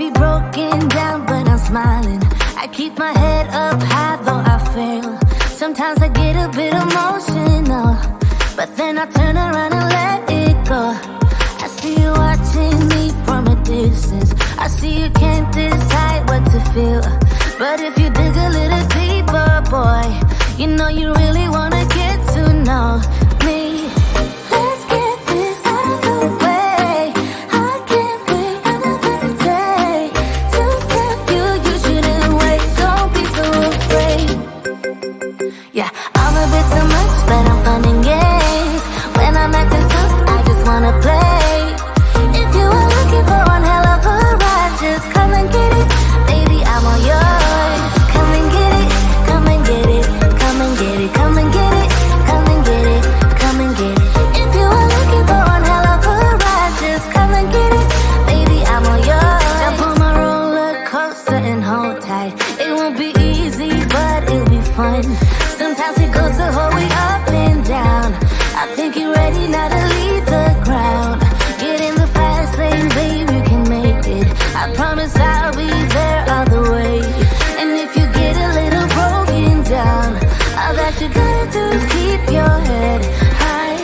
be broken down, but I'm smiling. I keep my head up high, though I fail. Sometimes I get a bit emotional, but then I turn around and let it go. I see you watching me from a distance. I see you can't decide what to feel, but if you dig a little deeper, boy, you know you really wanna get to know me. Let's get this out of the way. I can't wait another day to tell you you shouldn't wait. Don't be so afraid. Yeah, I'm a bit too much, but I'm fun and games. When I'm acting tough, I just wanna play. If you are looking for one hell of a ride, just come and get it. Baby, I'm all yours. Come and get it, come and get it, come and get it, come and get it, come and get it, come and get it. If you are looking for one hell of a ride, just come and get it. Baby, I'm all yours. Jump on my roller coaster and hold tight. It won't be easy, but it'll be fun. Sometimes it goes the whole way up and down. I think you're ready now to leave the ground. Get in the fast lane, babe, you can make it. I promise I'll be there all the way. And if you get a little broken down, all that you gotta do is keep your head high.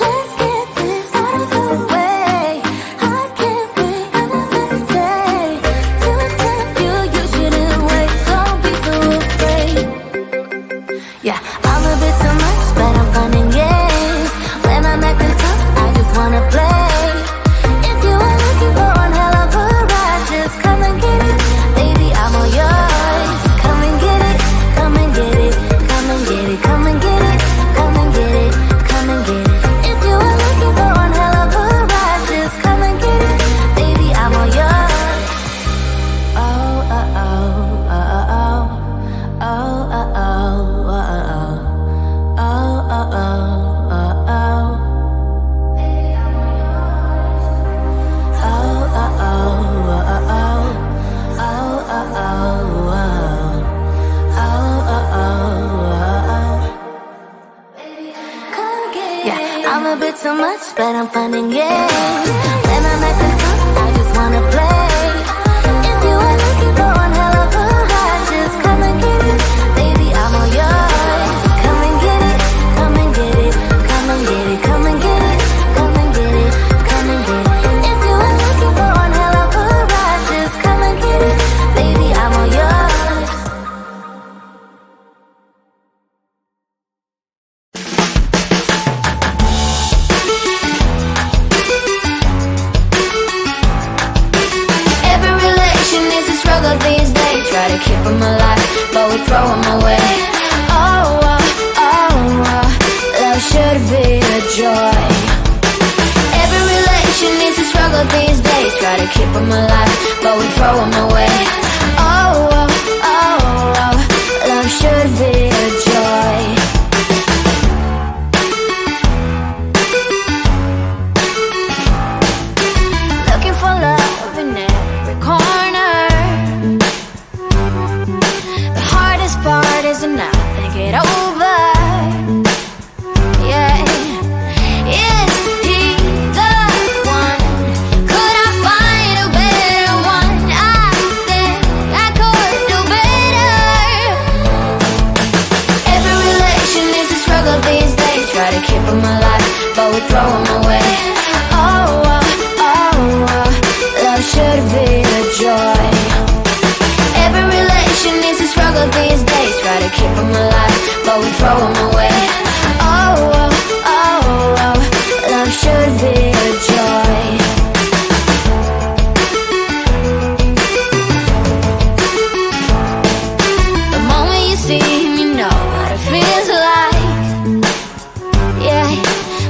Let's get this out of the way. I can't wait another day to tell you you shouldn't wait. Don't be so afraid. Yeah, I'm a bit too much, but I'm fun and games. When I'm acting tough, I just wanna play. If you are looking for one hell of a ride, just come and get it. Baby, I'm all yours. Come and get it, come and get it, come and get it, come and get it, come and get it, come and get it. If you are looking for one hell of a ride, just come and get it. Baby, I'm all yours. Oh, oh, oh, oh, oh, oh, oh, oh, oh, oh. Oh, oh, oh, oh, oh. Baby, I'm all yours. Oh, oh, oh, oh, oh. Oh, oh, oh, oh. Oh, oh, oh, oh. Come get it. Yeah, I'm a bit too much, but I'm fun and games. When I'm acting tough, I just wanna play. If you are looking for one hell of a ride, just come and get it. Baby, I'm all yours. Come and get it, come and get it, come and get it, come and get it, come and get it, come and get it. If you are looking for one hell of a ride, just come and get it. Baby, I'm all yours. Every relation is a struggle these days. Try to keep them alive, but we throw them away. Oh, oh, oh, oh, love should be a joy. Every relation is a struggle these days. Try to keep them alive, but we throw them away. Oh, oh, oh, oh, love should be a joy. Looking for love in every corner. The hardest part is to not think it over. Yeah. Is he the one? Could I find a better one? I think I could do better. Every relation is a struggle these days. Try to keep them alive, but we throw them away. Oh, oh, oh, oh, love should be a joy. Every relation is a struggle these days. Try to keep them alive, but we throw them away. Oh, oh, oh, oh, love should be a joy. The moment you see him, you know what it feels like. Yeah,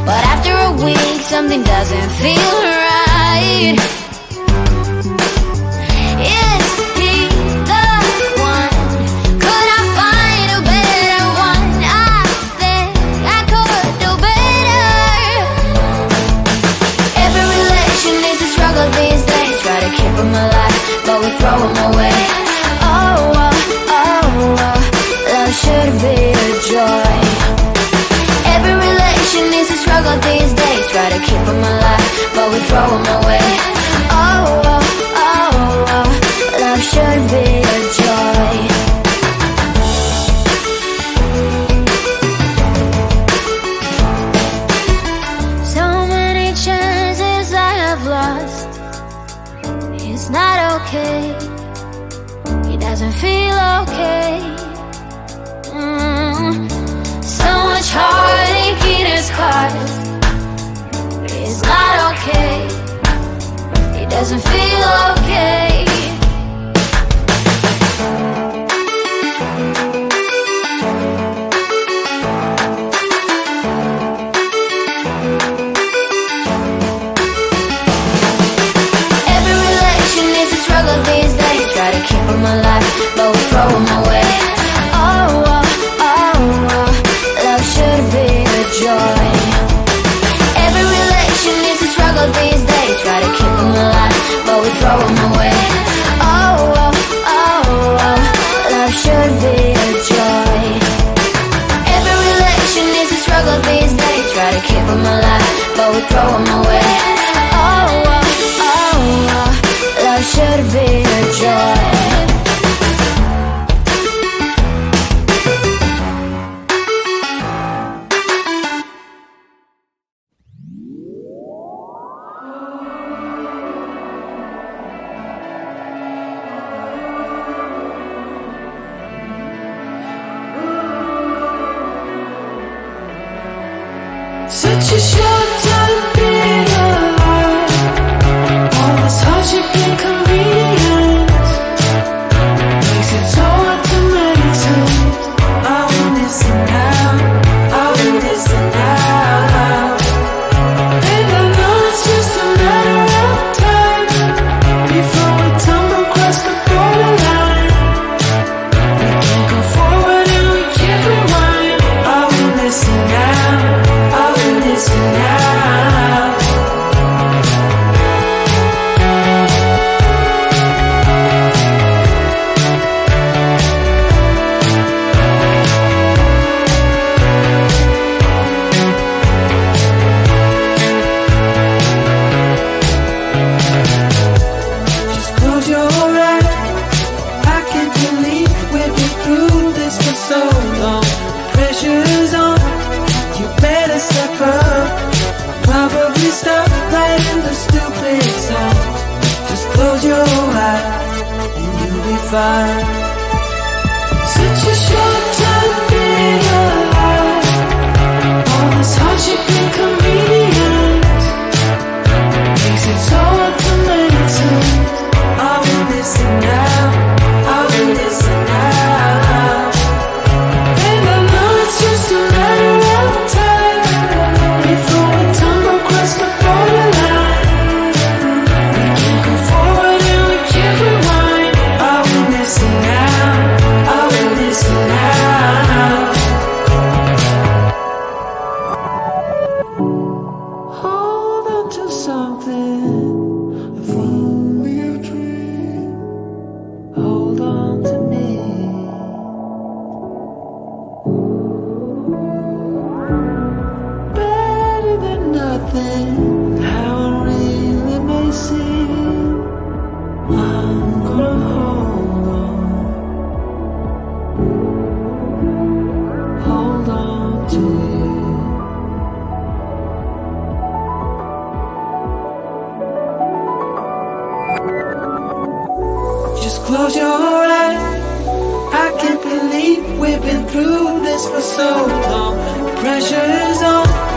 but after a week, something doesn't feel right. Is he the one? Could I find a better one? I think I could do better. Every relation is a struggle these days. Try to keep them alive, but we throw them away. Oh, oh, oh, oh, love should be a joy. Every relation is a struggle these days. Try to keep them alive, but we throw them away. Oh, oh, oh, oh. doesn't feel okay. So much heartache in his heart. It's not okay. It doesn't feel okay. These days, try to keep them alive, but we throw them away. Oh, oh, oh, oh, love should be a joy. Every relation is a struggle these days, try to keep them alive, but we throw them away. Oh, oh, oh, oh, love should be a joy. Every relation is a struggle these days, try to keep them alive, but we throw them away. Oh, oh, oh, oh, love should be a joy. Such a short time being alive. All this hardship and convenience makes it so hard to maintain. I want this and now, I want this and now. And I know it's just a matter of time before we tumble across the borderline. We can't go forward and we can't rewind. I want this and now, I want this and now. Just close your eyes. I can't believe we've been through this for so long. Pressure's on. You better step up. Probably stop writing the stupid song. Just close your eyes and you'll be fine. Such a short time being alive. All this hardship and convenience makes it so hard to maintain. I want this and now, I want this and now. And I know it's just a matter of time before we tumble across the borderline. We can't go forward and we can't rewind. I want this and now, I want this and now. Hold on to something, if only a dream. Hold on to me. Better than nothing, how it really may seem. I'm gonna hold on to you. Just close your eyes. I can't believe we've been through this for so long. Pressure is on.